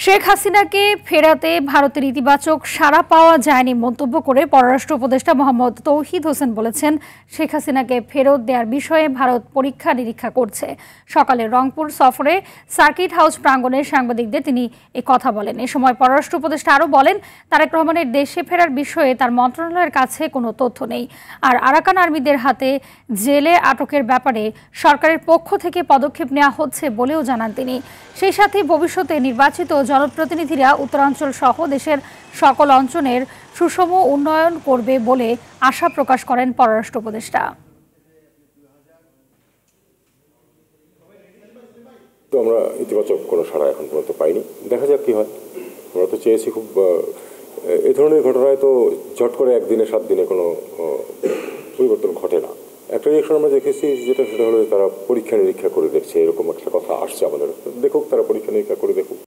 শেখ হাসিনাকে ফেরাতে ভারতের ইতিবাচক সাড়া পাওয়া যায়নি মন্তব্য করে পররাষ্ট্র উপদেষ্টা মোহাম্মদ তৌহিদ হোসেন বলেছেন, শেখ হাসিনাকে ফেরত দেওয়ার বিষয়ে ভারত পরীক্ষা নিরীক্ষা করছে। সকালে রংপুর সফরে সার্কিট হাউস প্রাঙ্গণে সাংবাদিকদের তিনি কথা বলেন। এ সময় পররাষ্ট্র উপদেষ্টা আরও বলেন, তারেক রহমানের দেশে ফেরার বিষয়ে তার মন্ত্রণালয়ের কাছে কোনো তথ্য নেই। আর আরাকান আর্মিদের হাতে জেলে আটকের ব্যাপারে সরকারের পক্ষ থেকে পদক্ষেপ নেওয়া হচ্ছে বলেও জানান তিনি। সেই সাথে ভবিষ্যতে নির্বাচিত জনপ্রতিনিধিরা উত্তরাঞ্চল সহ দেশের সকল অঞ্চলের সুষম উন্নয়ন করবে বলে আশা প্রকাশ করেন পররাষ্ট্র উপদেষ্টা। তো আমরা ইতিবাচক কোনো সাড়া এখন পর্যন্ত পাইনি, দেখা যাক কি হয়। আমরা তো চেয়েছি খুব এই ধরনের ঘটনায় তো ঝট করে একদিনে 7 দিনে কোনো পরিবর্তন ঘটে না। একটা রিয়েকশন আমরা দেখেছি সেটা হলো তারা পরীক্ষা নিরীক্ষা করে দেখছে, এরকম একটা কথা আসছে আমাদের। দেখুক, তারা পরীক্ষা নিরীক্ষা করে দেখুক।